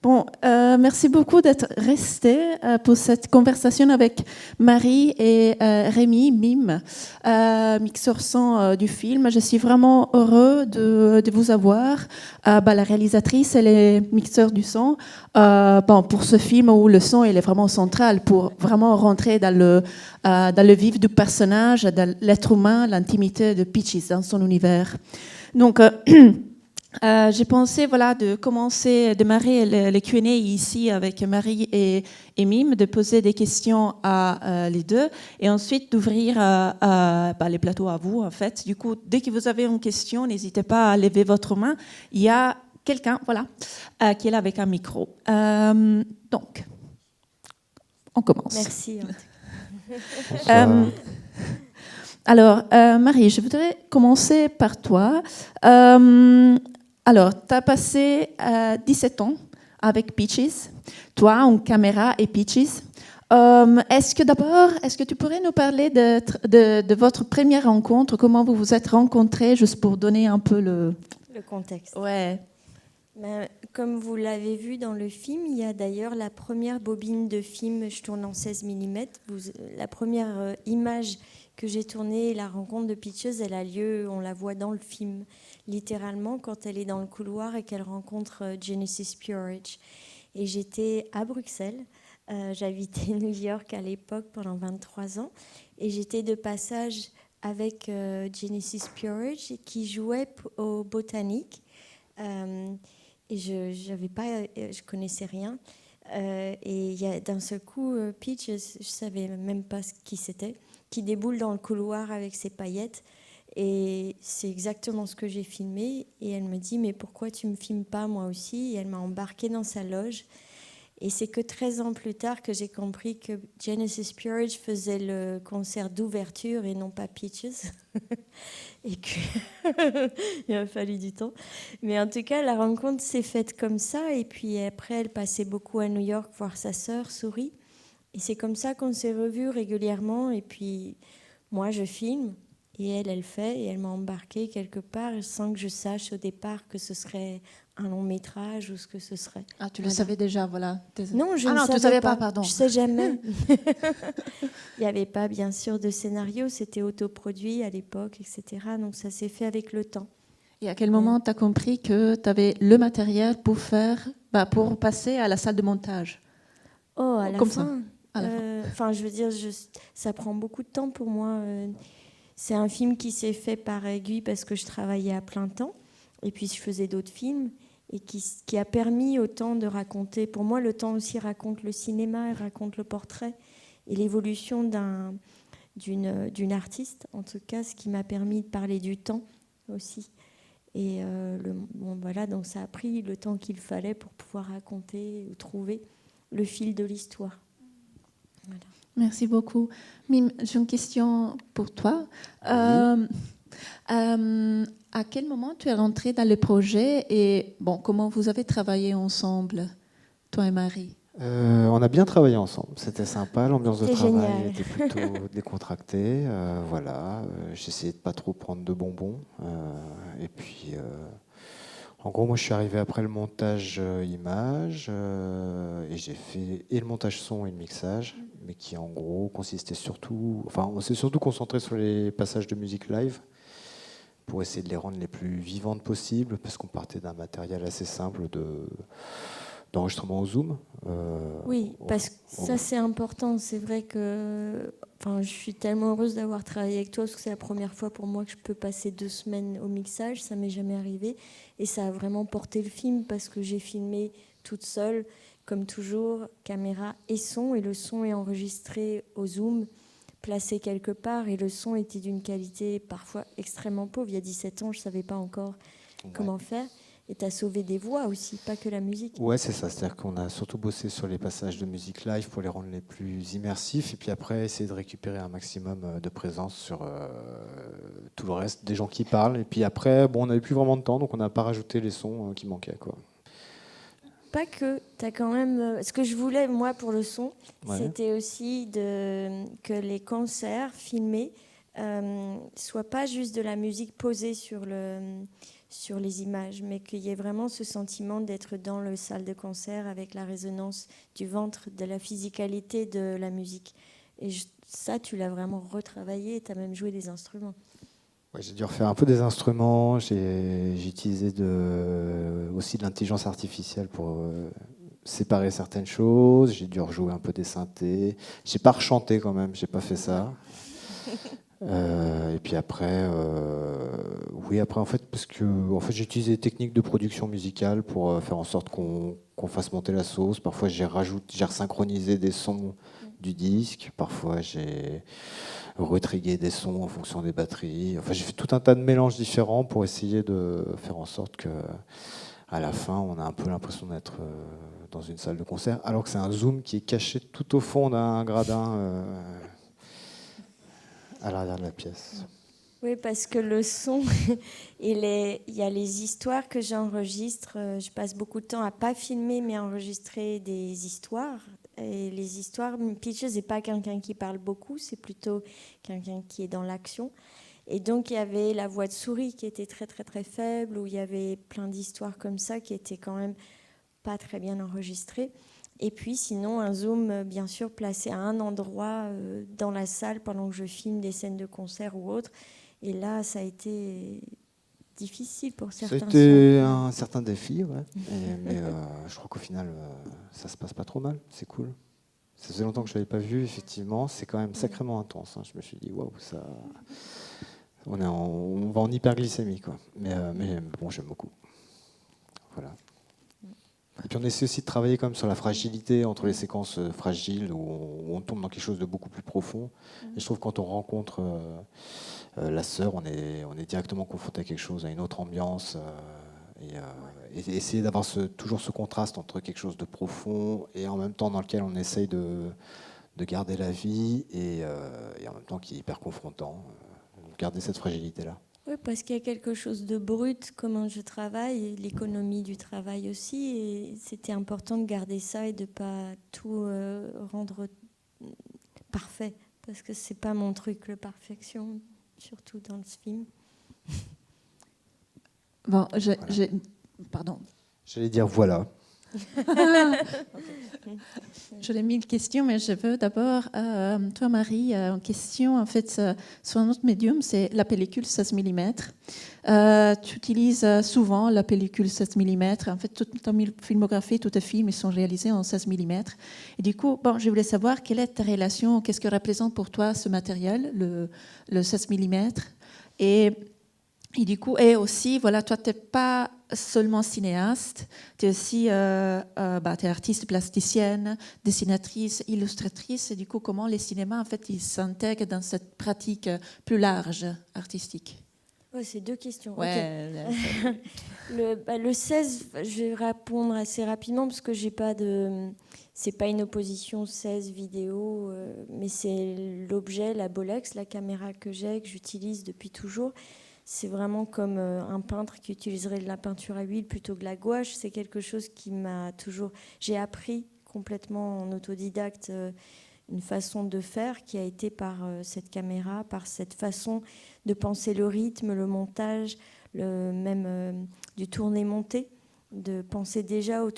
Bon, merci beaucoup d'être resté pour cette conversation avec Marie et Rémi, mime, mixeur son du film. Je suis vraiment heureux de vous avoir, la réalisatrice et les mixeurs du son, pour ce film où le son il est vraiment central pour vraiment rentrer dans le vif du personnage, dans l'être humain, l'intimité de Peaches dans son univers. Donc, j'ai pensé de commencer, démarrer le Q&A ici avec Marie et Mime, de poser des questions à les deux et ensuite d'ouvrir les plateaux à vous en fait. Du coup, dès que vous avez une question, n'hésitez pas à lever votre main. Il y a quelqu'un qui est là avec un micro. Donc, on commence. Merci. Alors, Marie, je voudrais commencer par toi. Alors, tu as passé 17 ans avec Peaches, toi, en caméra et Peaches. Est-ce que tu pourrais nous parler de votre première rencontre, comment vous vous êtes rencontrés, juste pour donner un peu le contexte. Ouais. Comme vous l'avez vu dans le film, il y a d'ailleurs la première bobine de film, je tourne en 16 mm. La première image que j'ai tournée, la rencontre de Peaches, elle a lieu, on la voit dans le film, littéralement, quand elle est dans le couloir et qu'elle rencontre Genesis P-Orridge. Et j'étais à Bruxelles, j'habitais New York à l'époque pendant 23 ans, et j'étais de passage avec Genesis P-Orridge qui jouait au Botanique. Et je connaissais rien. Et d'un seul coup, Peach, je savais même pas qui c'était, qui déboule dans le couloir avec ses paillettes. Et c'est exactement ce que j'ai filmé. Et elle me dit, mais pourquoi tu me filmes pas moi aussi? Et elle m'a embarquée dans sa loge. Et c'est que 13 ans plus tard que j'ai compris que Genesis P-Orridge faisait le concert d'ouverture et non pas Peaches. Et qu'il a fallu du temps. Mais en tout cas, la rencontre s'est faite comme ça. Et puis après, elle passait beaucoup à New York voir sa sœur, Souris. Et c'est comme ça qu'on s'est revus régulièrement. Et puis, moi, je filme. Et elle fait. Et elle m'a embarquée quelque part sans que je sache au départ que ce serait un long métrage ou ce que ce serait. Ah, tu le savais déjà, voilà. Non, je ne savais pas, pardon. Je ne sais jamais. Il n'y avait pas, bien sûr, de scénario. C'était autoproduit à l'époque, etc. Donc, ça s'est fait avec le temps. Et à quel moment tu as compris que tu avais le matériel pour pour passer à la salle de montage? Oh, à la Comme fin. Ça. Enfin, je veux dire, ça prend beaucoup de temps pour moi. C'est un film qui s'est fait par aiguille parce que je travaillais à plein temps. Et puis, je faisais d'autres films. Et qui a permis au temps de raconter. Pour moi, le temps aussi raconte le cinéma, il raconte le portrait et l'évolution d'une artiste, en tout cas, ce qui m'a permis de parler du temps aussi. Et voilà, donc ça a pris le temps qu'il fallait pour pouvoir raconter ou trouver le fil de l'histoire. Voilà. Merci beaucoup. Mime, j'ai une question pour toi. Oui. À quel moment tu es rentrée dans le projet et comment vous avez travaillé ensemble, toi et Marie? On a bien travaillé ensemble, c'était sympa, l'ambiance de travail génial. était plutôt décontractée. J'essayais de pas trop prendre de bonbons. Et puis, en gros, moi je suis arrivé après le montage image et j'ai fait et le montage son et le mixage, mais qui en gros consistait surtout, on s'est surtout concentré sur les passages de musique live pour essayer de les rendre les plus vivantes possibles, parce qu'on partait d'un matériel assez simple d'enregistrement au Zoom. Oui, parce que ça c'est important. C'est vrai que je suis tellement heureuse d'avoir travaillé avec toi, parce que c'est la première fois pour moi que je peux passer 2 semaines au mixage. Ça m'est jamais arrivé. Et ça a vraiment porté le film, parce que j'ai filmé toute seule, comme toujours, caméra et son. Et le son est enregistré au Zoom, placé quelque part. Et le son était d'une qualité parfois extrêmement pauvre. Il y a 17 ans, je ne savais pas encore comment faire. Et tu as sauvé des voix aussi, pas que la musique. Ouais, c'est ça. C'est-à-dire qu'on a surtout bossé sur les passages de musique live pour les rendre les plus immersifs. Et puis après, essayer de récupérer un maximum de présence sur tout le reste, des gens qui parlent. Et puis après, on n'avait plus vraiment de temps, donc on n'a pas rajouté les sons qui manquaient, quoi. Pas que, tu as quand même... Ce que je voulais, moi, pour le son, Ouais. c'était aussi que les concerts filmés soit pas juste de la musique posée sur les images, mais qu'il y ait vraiment ce sentiment d'être dans le salle de concert avec la résonance du ventre, de la physicalité de la musique. Et ça, tu l'as vraiment retravaillé, tu as même joué des instruments. Ouais, j'ai dû refaire un peu des instruments, j'ai utilisé aussi de l'intelligence artificielle pour séparer certaines choses, j'ai dû rejouer un peu des synthés, j'ai pas rechanté quand même, j'ai pas fait ça. Et puis après, oui, après en fait, parce que en fait, j'ai utilisé des techniques de production musicale pour faire en sorte qu'on fasse monter la sauce. Parfois, j'ai resynchronisé des sons du disque. Parfois, j'ai retrigué des sons en fonction des batteries. Enfin, j'ai fait tout un tas de mélanges différents pour essayer de faire en sorte que, à la fin, on a un peu l'impression d'être dans une salle de concert, alors que c'est un zoom qui est caché tout au fond d'un gradin. À l'arrière de la pièce. Oui, parce que le son, il y a les histoires que j'enregistre. Je passe beaucoup de temps à pas filmer, mais à enregistrer des histoires. Et les histoires, Peaches n'est pas quelqu'un qui parle beaucoup, c'est plutôt quelqu'un qui est dans l'action. Et donc, il y avait la voix de souris qui était très, très, très faible, où il y avait plein d'histoires comme ça qui étaient quand même pas très bien enregistrées. Et puis sinon, un zoom, bien sûr, placé à un endroit dans la salle pendant que je filme des scènes de concert ou autre. Et là, ça a été difficile pour certains. C'était un certain défi, ouais. Mais je crois qu'au final, ça se passe pas trop mal. C'est cool. Ça faisait longtemps que je l'avais pas vu, effectivement. C'est quand même sacrément intense. Hein. Je me suis dit, waouh, ça... on va en hyperglycémie, quoi. Mais bon, j'aime beaucoup. Voilà. Et puis on essaie aussi de travailler quand même sur la fragilité entre les séquences fragiles où on tombe dans quelque chose de beaucoup plus profond. Et je trouve que quand on rencontre la sœur, on est directement confronté à quelque chose, à une autre ambiance. Et essayer d'avoir toujours ce contraste entre quelque chose de profond et en même temps dans lequel on essaye de garder la vie et en même temps qui est hyper confrontant. Garder cette fragilité-là. Oui, parce qu'il y a quelque chose de brut, comment je travaille, et l'économie du travail aussi. Et c'était important de garder ça et de ne pas tout rendre parfait. Parce que ce n'est pas mon truc, la perfection, surtout dans ce film. Bon, pardon. J'allais dire voilà. Je l'ai mis une question, mais je veux d'abord, toi Marie, une question en fait sur un autre médium, c'est la pellicule 16 mm. Tu utilises souvent la pellicule 16 mm. En fait, toute ta filmographie, tous tes films, ils sont réalisés en 16 mm. Et du coup, bon, je voulais savoir quelle est ta relation, qu'est-ce que représente pour toi ce matériel, le 16 mm. Et du coup, et aussi, voilà, toi, tu n'es pas seulement cinéaste, tu es aussi t'es artiste plasticienne, dessinatrice, illustratrice. Et du coup, comment les cinémas, en fait, ils s'intègrent dans cette pratique plus large, artistique? Oh, c'est deux questions. Ouais, okay. Le 16, je vais répondre assez rapidement parce que j'ai pas de... C'est pas une opposition 16 vidéo, mais c'est l'objet, la Bolex, la caméra que j'utilise depuis toujours. C'est vraiment comme un peintre qui utiliserait de la peinture à huile plutôt que de la gouache. C'est quelque chose qui m'a toujours... J'ai appris complètement en autodidacte une façon de faire qui a été par cette caméra, par cette façon de penser le rythme, le montage, même du tourné-monté, de penser déjà au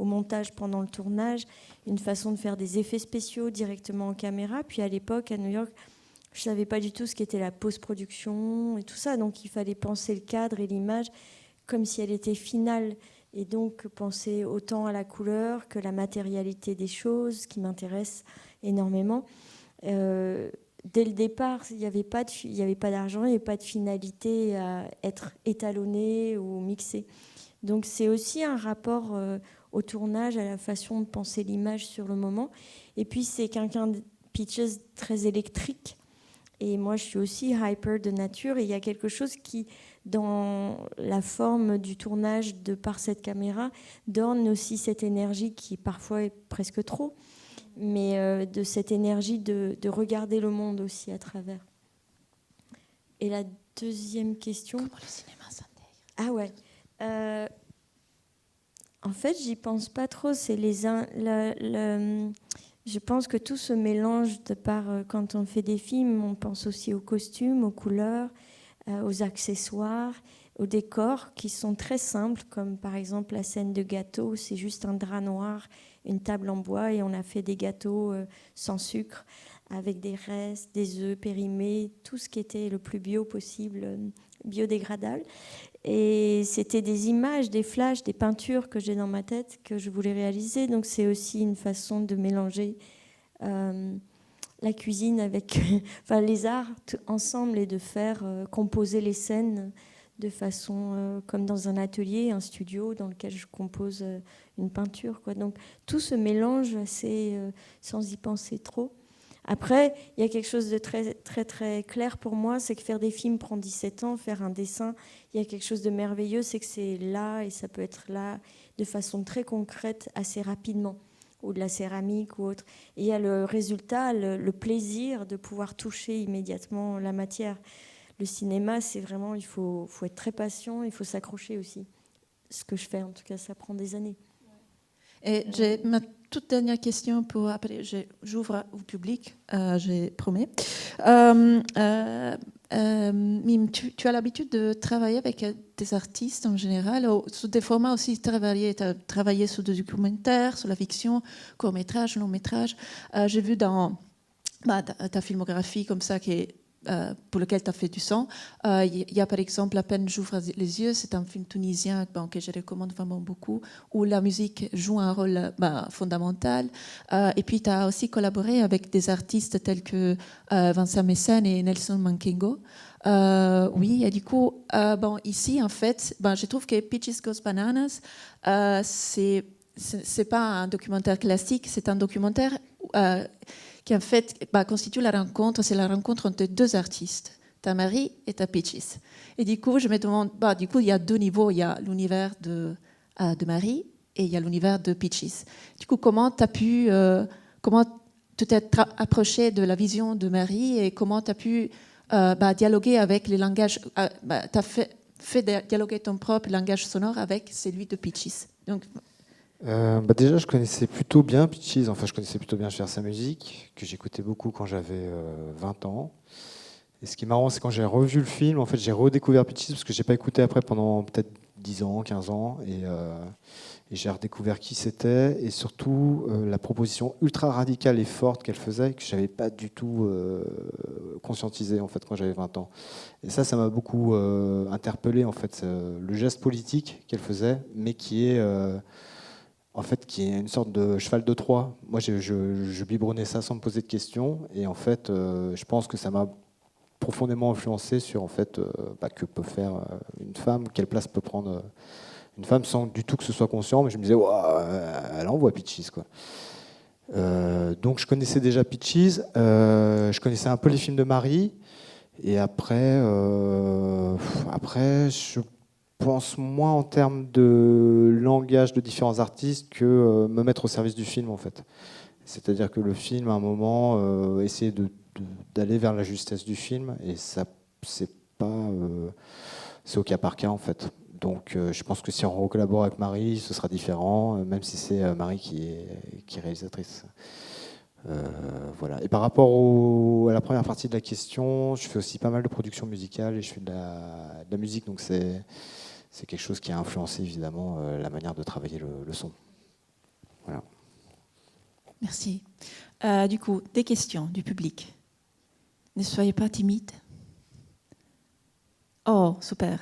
montage pendant le tournage, une façon de faire des effets spéciaux directement en caméra. Puis à l'époque, à New York, je ne savais pas du tout ce qu'était la post-production et tout ça. Donc, il fallait penser le cadre et l'image comme si elle était finale. Et donc, penser autant à la couleur que la matérialité des choses, ce qui m'intéresse énormément. Dès le départ, il n'y avait pas d'argent, il n'y avait pas de finalité à être étalonné ou mixé. Donc, c'est aussi un rapport au tournage, à la façon de penser l'image sur le moment. Et puis, c'est quelqu'un de Peaches très électrique. Et moi, je suis aussi hyper de nature. Et il y a quelque chose qui, dans la forme du tournage par cette caméra, donne aussi cette énergie qui parfois est presque trop, mais de cette énergie de regarder le monde aussi à travers. Et la deuxième question... Comment le cinéma s'intègre? Ah ouais. En fait, j'y pense pas trop. C'est Je pense que tout se mélange de par quand on fait des films, on pense aussi aux costumes, aux couleurs, aux accessoires, aux décors qui sont très simples, comme par exemple la scène de gâteau, c'est juste un drap noir, une table en bois et on a fait des gâteaux sans sucre, avec des restes, des œufs périmés, tout ce qui était le plus bio possible, biodégradable. Et c'était des images, des flashs, des peintures que j'ai dans ma tête que je voulais réaliser. Donc c'est aussi une façon de mélanger la cuisine avec enfin, les arts ensemble et de faire composer les scènes de façon comme dans un atelier, un studio dans lequel je compose une peinture, quoi. Donc tout se mélange assez sans y penser trop. Après, il y a quelque chose de très, très, très clair pour moi, c'est que faire des films prend 17 ans, faire un dessin, il y a quelque chose de merveilleux, c'est que c'est là et ça peut être là de façon très concrète assez rapidement, ou de la céramique ou autre. Et il y a le résultat, le plaisir de pouvoir toucher immédiatement la matière. Le cinéma, c'est vraiment, il faut être très patient, il faut s'accrocher aussi. Ce que je fais, en tout cas, ça prend des années. Et j'ai ma toute dernière question pour après, j'ouvre au public, j'ai promis. Mime, tu as l'habitude de travailler avec des artistes en général, sous des formats aussi très variés. Tu as travaillé sur des documentaires, sur la fiction, court-métrage, long-métrage. J'ai vu dans ta filmographie comme ça qui est pour lequel tu as fait du son. Il y a par exemple À peine j'ouvre les yeux, c'est un film tunisien que je recommande vraiment beaucoup, où la musique joue un rôle fondamental. Et puis tu as aussi collaboré avec des artistes tels que Vincent Messène et Nelson Mankengo. Oui, et du coup, ici en fait, je trouve que Peaches Goes Bananas, c'est pas un documentaire classique, c'est un documentaire qui en fait constitue la rencontre, c'est la rencontre entre deux artistes, ta Marie et ta Peaches. Et du coup, je me demande, du coup, il y a deux niveaux, il y a l'univers de Marie et il y a l'univers de Peaches. Du coup, comment tu t'es approché de la vision de Marie et comment tu as pu dialoguer avec les langages, tu as fait dialoguer ton propre langage sonore avec celui de Peaches. Donc, déjà, je connaissais plutôt bien Peaches, enfin je connaissais plutôt bien sa musique, que j'écoutais beaucoup quand j'avais 20 ans. Et ce qui est marrant, c'est quand j'ai revu le film, en fait j'ai redécouvert Peaches, parce que je n'ai pas écouté après pendant peut-être 10 ans, 15 ans, et j'ai redécouvert qui c'était, et surtout la proposition ultra radicale et forte qu'elle faisait, que je n'avais pas du tout conscientisé en fait, quand j'avais 20 ans. Et ça m'a beaucoup interpellé, en fait, le geste politique qu'elle faisait, mais qui est une sorte de cheval de Troie. Moi, je biberonnais ça sans me poser de questions. Et en fait, je pense que ça m'a profondément influencé sur que peut faire une femme, quelle place peut prendre une femme sans du tout que ce soit conscient. Mais je me disais, elle envoie Peaches, quoi. Donc, je connaissais déjà Peaches. Je connaissais un peu les films de Marie. Et après, je pense moins en termes de langage de différents artistes que me mettre au service du film, en fait. C'est-à-dire que le film, à un moment, essayer d'aller vers la justesse du film, et ça, c'est au cas par cas, en fait. Donc, je pense que si on recollabore avec Marie, ce sera différent, même si c'est Marie qui est réalisatrice. Voilà. Et par rapport à la première partie de la question, je fais aussi pas mal de production musicale et je fais de la musique, donc c'est quelque chose qui a influencé évidemment la manière de travailler le son. Voilà. Merci. Du coup, des questions du public. Ne soyez pas timide. Oh, super.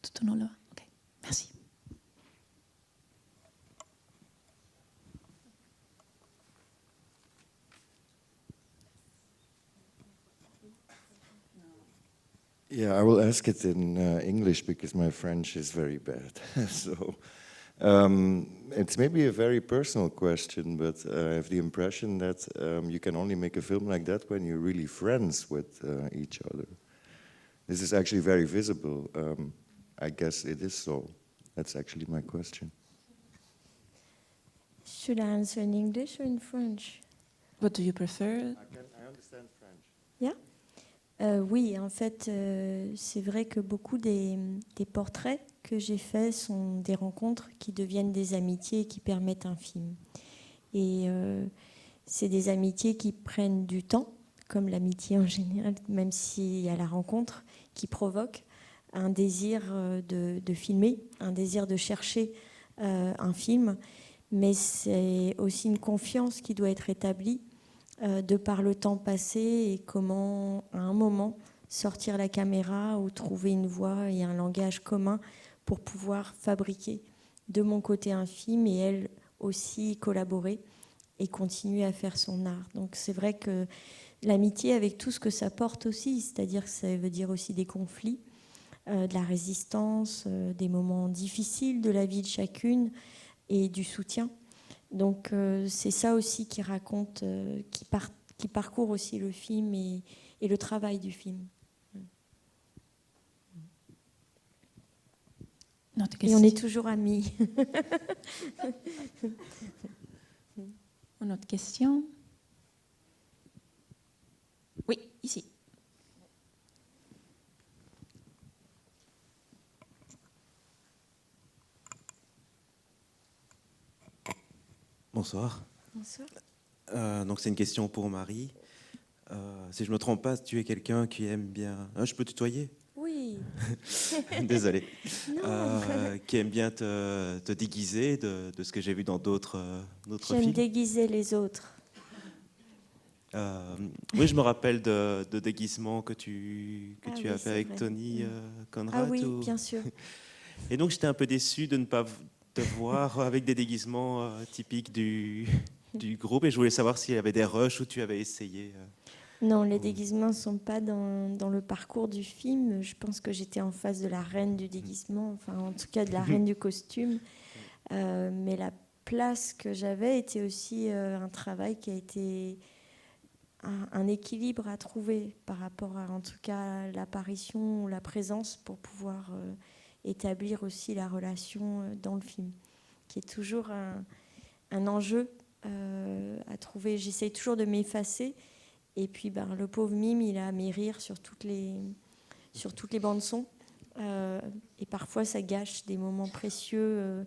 Tout en haut là. Ok. Merci. Yeah, I will ask it in English because my French is very bad. So it's maybe a very personal question, but I have the impression that you can only make a film like that when you're really friends with each other. This is actually very visible. I guess it is so. That's actually my question. Should I answer in English or in French? What do you prefer? I understand French. Yeah. Oui, en fait, c'est vrai que beaucoup des portraits que j'ai faits sont des rencontres qui deviennent des amitiés et qui permettent un film. Et c'est des amitiés qui prennent du temps, comme l'amitié en général, même s'il y a la rencontre, qui provoque un désir de filmer, un désir de chercher un film, mais c'est aussi une confiance qui doit être établie de par le temps passé et comment, à un moment, sortir la caméra ou trouver une voix et un langage commun pour pouvoir fabriquer de mon côté un film et elle aussi collaborer et continuer à faire son art. Donc c'est vrai que l'amitié avec tout ce que ça porte aussi, c'est-à-dire que ça veut dire aussi des conflits, de la résistance, des moments difficiles de la vie de chacune et du soutien. Donc c'est ça aussi qui raconte, qui parcourt aussi le film et le travail du film. Et on est toujours amis. Une autre question? Oui, ici. Bonsoir. Bonsoir. Donc c'est une question pour Marie. Si je ne me trompe pas, tu es quelqu'un qui aime bien... je peux tutoyer? Oui. Désolé. Qui aime bien te déguiser de ce que j'ai vu dans d'autres films. J'aime déguiser les autres. Oui, je me rappelle de déguisements que tu oui, as fait avec vrai. Tony Conrad. Ah oui, bien sûr. Et donc j'étais un peu déçu de ne pas te voir avec des déguisements typiques du groupe. Et je voulais savoir s'il y avait des rushs où tu avais essayé. Non, les déguisements ne sont pas dans le parcours du film. Je pense que j'étais en face de la reine du déguisement, enfin en tout cas de la reine du costume. Mais la place que j'avais était aussi un travail qui a été un équilibre à trouver par rapport à, en tout cas, l'apparition ou la présence pour pouvoir établir aussi la relation dans le film, qui est toujours un enjeu à trouver. J'essaye toujours de m'effacer. Et puis le pauvre Mime, il a mes rires sur toutes les bandes son. Et parfois, ça gâche des moments précieux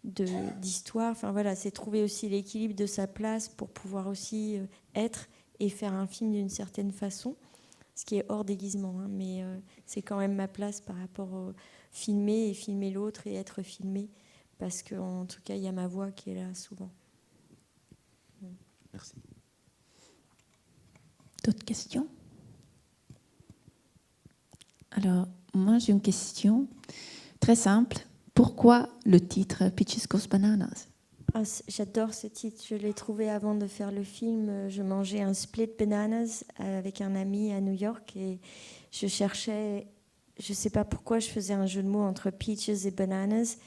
d'histoire. Enfin voilà, c'est trouver aussi l'équilibre de sa place pour pouvoir aussi être et faire un film d'une certaine façon, ce qui est hors déguisement. Hein, mais c'est quand même ma place par rapport au filmer et filmer l'autre et être filmé. Parce qu'en tout cas, il y a ma voix qui est là souvent. Merci. D'autres questions? Alors, moi, j'ai une question très simple. Pourquoi le titre Peaches Goes Bananas? J'adore ce titre. Je l'ai trouvé avant de faire le film. Je mangeais un split bananas avec un ami à New York et je cherchais, je ne sais pas pourquoi, je faisais un jeu de mots entre peaches et bananas.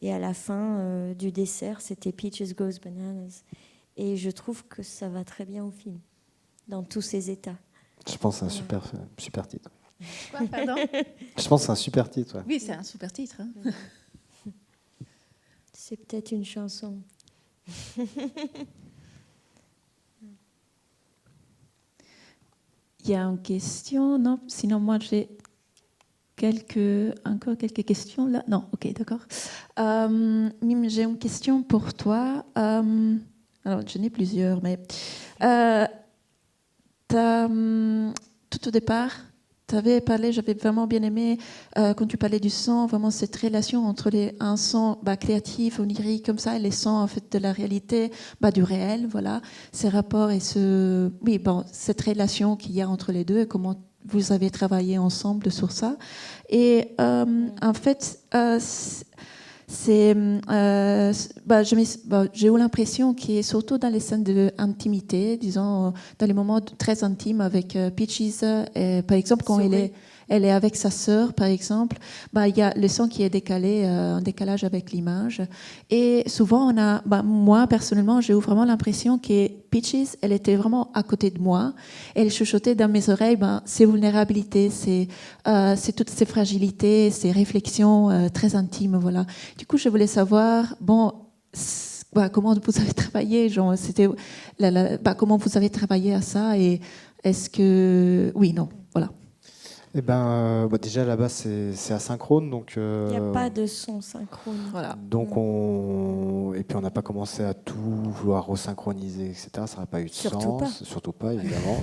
Et à la fin du dessert, c'était Peaches Goes Bananas. Et je trouve que ça va très bien au film, dans tous ses états. Je pense que c'est un super titre. Quoi, pardon? Je pense que c'est un super titre. Ouais. Oui, c'est un super titre. Hein. C'est peut-être une chanson. Il y a une question, non? Sinon, moi, j'ai encore quelques questions là. Non, ok, d'accord. Mime, j'ai une question pour toi. Alors, j'en ai plusieurs, mais tout au départ, tu avais parlé, j'avais vraiment bien aimé quand tu parlais du son, vraiment cette relation entre un son créatif, onirique comme ça, et les sons en fait de la réalité, du réel, voilà, ces rapports et cette relation qu'il y a entre les deux, et comment vous avez travaillé ensemble sur ça. Et en fait, j'ai eu l'impression qu'il est surtout dans les scènes d'intimité, disons, dans les moments très intimes avec Peaches, par exemple, quand elle est avec sa sœur, par exemple, il y a le son qui est décalé, en décalage avec l'image. Et souvent, moi, personnellement, j'ai eu vraiment l'impression que Peaches, elle était vraiment à côté de moi. Elle chuchotait dans mes oreilles ses vulnérabilités, c'est toutes ces fragilités, ces réflexions très intimes, voilà. Du coup, je voulais savoir, comment vous avez travaillé, comment vous avez travaillé à ça, et est-ce que... Oui, non, voilà. Eh ben, déjà là-bas c'est asynchrone, donc. Il n'y a pas de son synchrone. Voilà. Donc et puis on n'a pas commencé à tout vouloir resynchroniser, etc. Ça n'aurait pas eu de sens. Surtout pas, évidemment.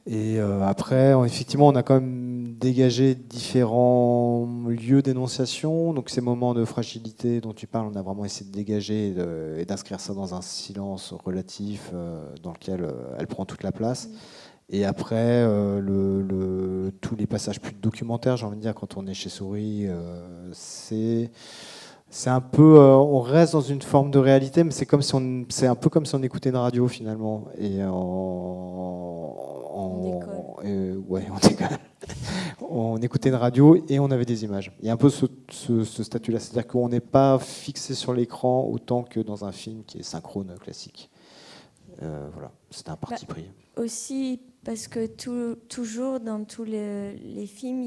Et après, effectivement, on a quand même dégagé différents lieux d'énonciation. Donc ces moments de fragilité dont tu parles, on a vraiment essayé de dégager et d'inscrire ça dans un silence relatif dans lequel elle prend toute la place. Et après, tous les passages plus documentaires, j'ai envie de dire, quand on est chez Souris, c'est un peu, on reste dans une forme de réalité, mais c'est un peu comme si on écoutait une radio finalement. Et on écoutait une radio et on avait des images. Il y a un peu ce statut-là, c'est-à-dire qu'on n'est pas fixé sur l'écran autant que dans un film qui est synchrone classique. Voilà, c'était un parti pris. Aussi, parce que toujours dans tous les films,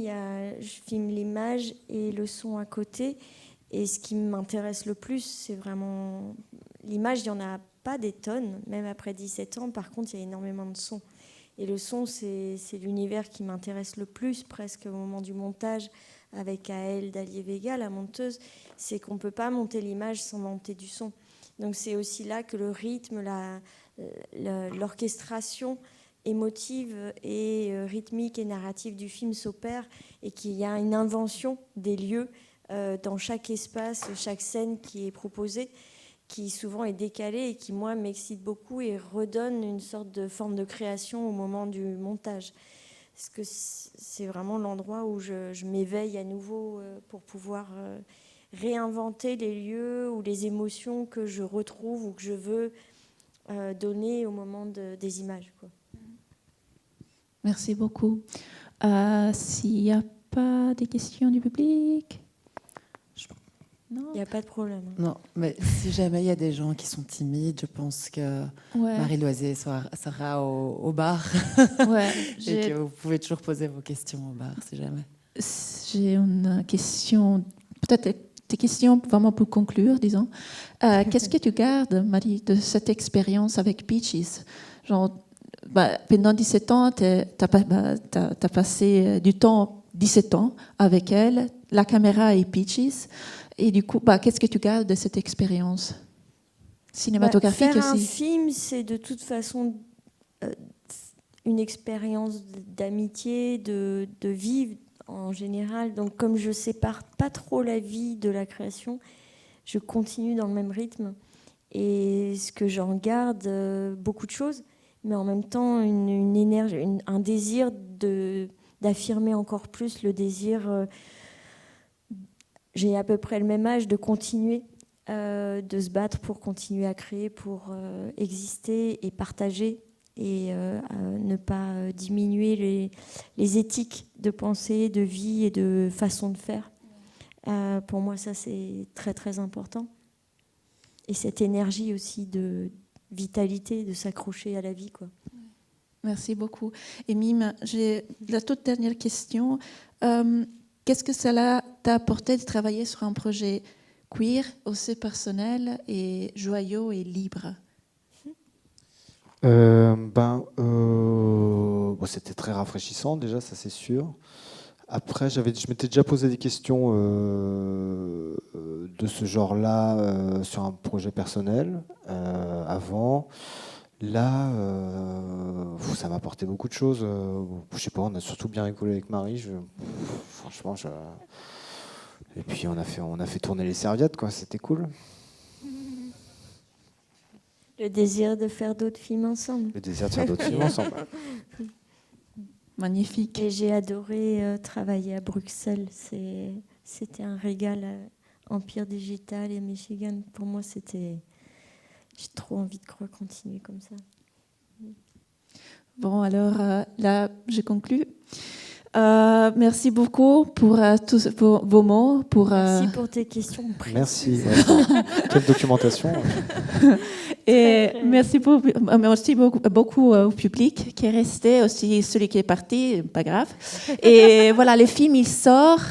je filme l'image et le son à côté. Et ce qui m'intéresse le plus, c'est vraiment l'image. Il n'y en a pas des tonnes, même après 17 ans. Par contre, il y a énormément de sons. Et le son, c'est l'univers qui m'intéresse le plus, presque au moment du montage, avec Aëlle Dallier-Vega, la monteuse. C'est qu'on ne peut pas monter l'image sans monter du son. Donc c'est aussi là que le rythme, l'orchestration émotive et rythmique et narrative du film s'opère, et qu'il y a une invention des lieux dans chaque espace, chaque scène qui est proposée, qui souvent est décalée et qui, moi, m'excite beaucoup et redonne une sorte de forme de création au moment du montage. Parce que c'est vraiment l'endroit où je m'éveille à nouveau pour pouvoir réinventer les lieux ou les émotions que je retrouve ou que je veux donner au moment des images, quoi. Merci beaucoup. S'il n'y a pas de questions du public? Non. Il n'y a pas de problème. Non, mais si jamais il y a des gens qui sont timides, je pense que Marie Loisier sera au bar. Ouais, et que vous pouvez toujours poser vos questions au bar, si jamais. J'ai une question, peut-être des questions vraiment pour conclure, disons. Qu'est-ce que tu gardes, Marie, de cette expérience avec Peaches? Genre, pendant 17 ans, tu as passé du temps, 17 ans, avec elle, la caméra et Peaches. Et du coup, qu'est-ce que tu gardes de cette expérience cinématographique faire aussi? Un film, c'est de toute façon une expérience d'amitié, de vivre en général. Donc, comme je sépare pas trop la vie de la création, je continue dans le même rythme. Et ce que j'en garde, beaucoup de choses, mais en même temps une énergie, un désir d'affirmer encore plus le désir. J'ai à peu près le même âge, de continuer, de se battre pour continuer à créer, pour exister et partager, et ne pas diminuer les éthiques de pensée, de vie et de façon de faire. Pour moi, ça, c'est très, très important. Et cette énergie aussi de vitalité, de s'accrocher à la vie, quoi. Merci beaucoup. Et Mime, j'ai la toute dernière question. Qu'est-ce que cela t'a apporté de travailler sur un projet queer, aussi personnel et joyeux et libre? C'était très rafraîchissant déjà, ça c'est sûr. Après, je m'étais déjà posé des questions de ce genre-là sur un projet personnel avant. Là, ça m'a apporté beaucoup de choses. Je sais pas, on a surtout bien rigolé avec Marie. Franchement, et puis on a fait tourner les serviettes, quoi. C'était cool. Le désir de faire d'autres films ensemble. Le désir de faire d'autres films ensemble. Magnifique. Et j'ai adoré travailler à Bruxelles. C'était un régal à Empire Digital et Michigan. Pour moi, j'ai trop envie de continuer comme ça. Bon, alors là, je conclue. Merci beaucoup pour tous vos mots. Merci pour tes questions. Merci. Quelle documentation. Et merci beaucoup au public qui est resté, aussi celui qui est parti, pas grave. Et voilà, le film, il sort.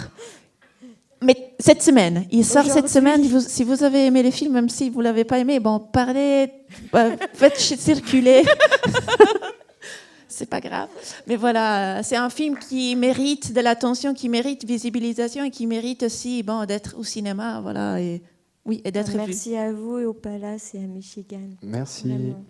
Mais cette semaine, il sort cette semaine. Si vous avez aimé le film, même si vous ne l'avez pas aimé, parlez, faites circuler. c'est pas grave. Mais voilà, c'est un film qui mérite de l'attention, qui mérite visibilisation et qui mérite aussi d'être au cinéma, voilà, et d'être vu. Merci à vous et au Palace et à Michigan. Merci. Vraiment.